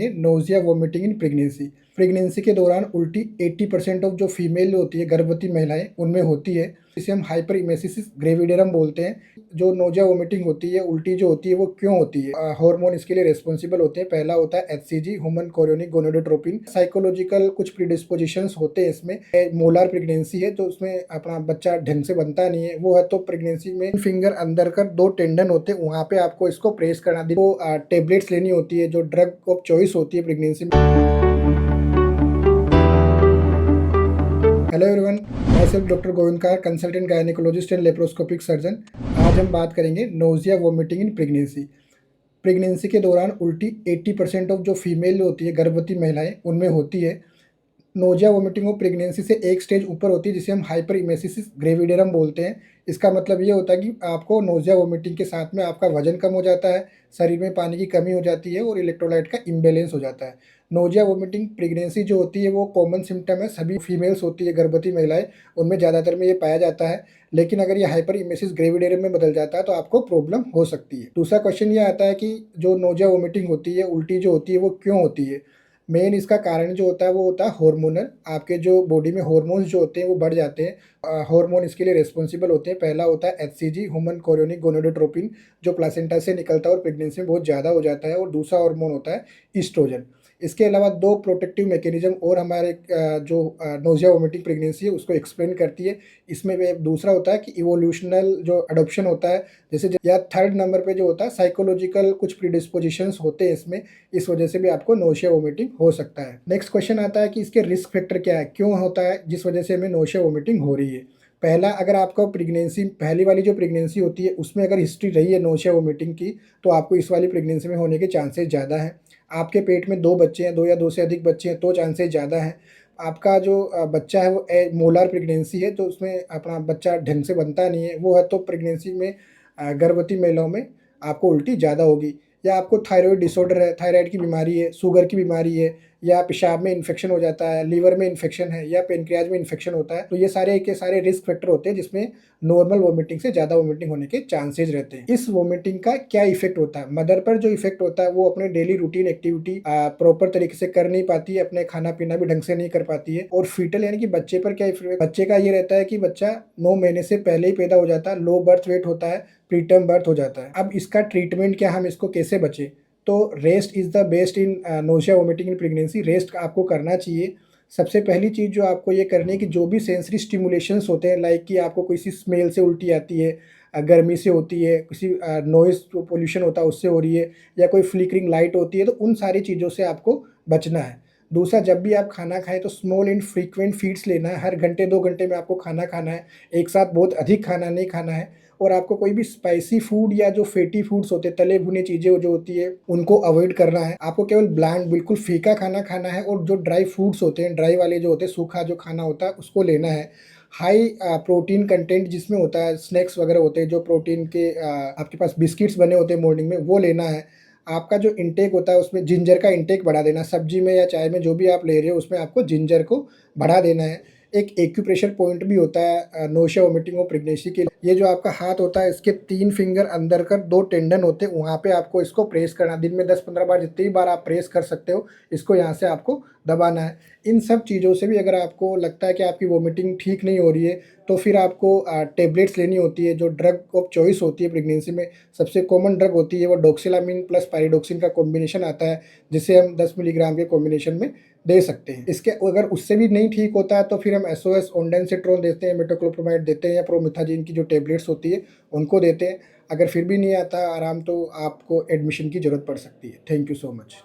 ये nausea vomiting in pregnancy. Pregnancy के दौरान उल्टी 80% ऑफ जो फीमेल होती है गर्भवती महिलाएं उनमें होती है। इसे हम हाइपर इमेसिस ग्रेविडेरम बोलते हैं। जो नोज़िया वोमिटिंग होती है, उल्टी जो होती है वो क्यों होती है? हार्मोन इसके लिए रिस्पॉन्सिबल होते हैं। पहला होता है HCG, human chorionic gonadotropin. Psychological कुछ प्रीडिस्पोजिशंस होते हैं इसमें। मोलार प्रेगनेंसी है तो उसमें अपना बच्चा ढंग से बनता नहीं है, वो है तो प्रेगनेंसी में फिंगर अंदर कर दो टेंडन होते हैं, वहाँ पे आपको इसको प्रेस करना टेबलेट्स लेनी होती है जो ड्रग ऑफ चॉइस होती है प्रेगनेंसी में। हेलो एवरीवन, मैं सिर्फ doctor Govindkar, consultant gynaecologist and laparoscopic surgeon. आज हम बात करेंगे nausea vomiting in pregnancy. Pregnancy के दौरान उल्टी 80% ऑफ जो फीमेल होती है गर्भवती महिलाएं उनमें होती है। नोज़िया वोमिटिंग वो प्रेगनेंसी से एक स्टेज ऊपर होती है जिसे हम हाइपर इमेसिस ग्रेविडेरम बोलते हैं। इसका मतलब ये होता है कि आपको नोज़िया वोमिटिंग के साथ में आपका वजन कम हो जाता है, शरीर में पानी की कमी हो जाती है और इलेक्ट्रोलाइट का इम्बैलेंस हो जाता है। नोज़िया वोमिटिंग प्रेगनेंसी जो होती है वो कॉमन सिम्टम है, सभी फीमेल्स होती है गर्भवती महिलाएं, उनमें ज़्यादातर में ये पाया जाता है। लेकिन अगर ये हाइपर इमेसिस ग्रेविडेरम में बदल जाता है तो आपको प्रॉब्लम हो सकती है। दूसरा क्वेश्चन ये आता है कि जो नोज़िया वोमिटिंग होती है, उल्टी जो होती है वो क्यों होती है? मेन इसका कारण जो होता है वो होता है हार्मोनल। आपके जो बॉडी में हार्मोन्स जो होते हैं वो बढ़ जाते हैं। हार्मोन इसके लिए रिस्पॉन्सिबल होते हैं। पहला होता है एचसीजी, ह्यूमन कोरियोनिक गोनाडोट्रोपिन, जो प्लासेंटा से निकलता है और प्रेगनेंसी में बहुत ज़्यादा हो जाता है। और दूसरा हार्मोन होता है ईस्ट्रोजन। इसके अलावा दो प्रोटेक्टिव मैकेनिज्म और हमारे जो नोज़िया वोमिटिंग प्रेगनेंसी है उसको एक्सप्लेन करती है। इसमें वे दूसरा होता है कि इवोल्यूशनल जो अडॉप्शन होता है, जैसे या थर्ड नंबर पे जो होता है साइकोलॉजिकल कुछ प्रीडिस्पोजिशंस होते हैं इसमें, इस वजह से भी आपको नोशिया वोमिटिंग हो सकता है। नेक्स्ट क्वेश्चन आता है कि इसके रिस्क फैक्टर क्या है, क्यों होता है जिस वजह से हमें नोशिया वोमिटिंग हो रही है। पहला, अगर आपको प्रेगनेंसी पहली वाली जो प्रेगनेंसी होती है उसमें अगर हिस्ट्री रही है नोशिया वोमिटिंग की, तो आपको इस वाली प्रेगनेंसी में होने के चांसेस ज़्यादा हैं। आपके पेट में दो बच्चे हैं, दो या दो से अधिक बच्चे हैं तो चांसेस ज़्यादा हैं। आपका जो बच्चा है वो मोलार प्रेगनेंसी है तो उसमें अपना बच्चा ढंग से बनता नहीं है, वो है तो प्रेगनेंसी में गर्भवती महिलाओं में आपको उल्टी ज़्यादा होगी। या आपको थायराइड डिसऑर्डर है, थायराइड की बीमारी है, शुगर की बीमारी है, या पेशाब में इन्फेक्शन हो जाता है, लीवर में इन्फेक्शन है या पेनक्रियाज में इन्फेक्शन होता है, तो ये सारे के सारे रिस्क फैक्टर होते हैं जिसमें नॉर्मल वोमिटिंग से ज़्यादा वोमिटिंग होने के चांसेस रहते हैं। इस वोमिटिंग का क्या इफेक्ट होता है? मदर पर जो इफेक्ट होता है वो अपने डेली रूटीन एक्टिविटी प्रॉपर तरीके से कर नहीं पाती है, अपने खाना पीना भी ढंग से नहीं कर पाती है। और फीटल यानी कि बच्चे पर क्या इफेक्ट? बच्चे का ये रहता है कि बच्चा 9 महीने से पहले ही पैदा हो जाता है, लो बर्थ वेट होता है, प्रीटर्म बर्थ हो जाता है। अब इसका ट्रीटमेंट क्या, हम इसको कैसे बचे? तो rest is the best in nausea vomiting in pregnancy. Rest आपको करना चाहिए। सबसे पहली चीज़ जो आपको ये करनी है कि जो भी सेंसरी स्टिमुलेशंस होते हैं, लाइक कि आपको किसी स्मेल से उल्टी आती है, गर्मी से होती है, किसी नॉइज़ पोल्यूशन होता है उससे हो रही है, या कोई फ्लिकरिंग लाइट होती है, तो उन सारी चीज़ों से आपको बचना है। दूसरा, जब भी आप खाना खाएँ तो स्मॉल एंड फ्रीक्वेंट फीड्स लेना है। हर घंटे 2 घंटे में आपको खाना खाना है, एक साथ बहुत अधिक खाना नहीं खाना है। और आपको कोई भी स्पाइसी फूड या जो फैटी फूड्स होते हैं, तले भुने चीज़ें जो होती है, उनको अवॉइड करना है। आपको केवल ब्लैंड बिल्कुल फीका खाना खाना है। और जो ड्राई फूड्स होते हैं, ड्राई वाले जो होते हैं, सूखा जो खाना होता है उसको लेना है। हाई प्रोटीन कंटेंट जिसमें होता है, स्नैक्स वगैरह होते हैं जो प्रोटीन के आपके पास बिस्किट्स बने होते हैं मॉर्निंग में, वो लेना है। आपका जो इंटेक होता है उसमें जिंजर का इंटेक बढ़ा देना। सब्जी में या चाय में जो भी आप ले रहे हो उसमें आपको जिंजर को बढ़ा देना है। एक एक्यूप्रेशर पॉइंट भी होता है नोशिया वोमिटिंग और प्रेगनेंसी के लिए। ये जो आपका हाथ होता है, इसके 3 फिंगर अंदर कर 2 टेंडन होते हैं, वहाँ पे आपको इसको प्रेस करना। दिन में 10-15 बार, जितनी बार आप प्रेस कर सकते हो, इसको यहाँ से आपको दबाना है। इन सब चीज़ों से भी अगर आपको लगता है कि आपकी वोमिटिंग ठीक नहीं हो रही है, तो फिर आपको टेबलेट्स लेनी होती है जो ड्रग ऑफ चॉइस होती है प्रेगनेंसी में। सबसे कॉमन ड्रग होती है वो डॉक्सिलामिन प्लस पाइरिडॉक्सिन का कॉम्बिनेशन आता है, जिसे हम 10 मिलीग्राम के कॉम्बिनेशन में दे सकते हैं। इसके अगर उससे भी नहीं ठीक होता है तो फिर हम एसओएस ओंडेनसेट्रोन देते हैं, मेटोक्लोप्रामाइड देते हैं, या प्रोमिथाजिन की जो टेबलेट्स होती है उनको देते हैं। अगर फिर भी नहीं आता आराम तो आपको एडमिशन की ज़रूरत पड़ सकती है। Thank you so much.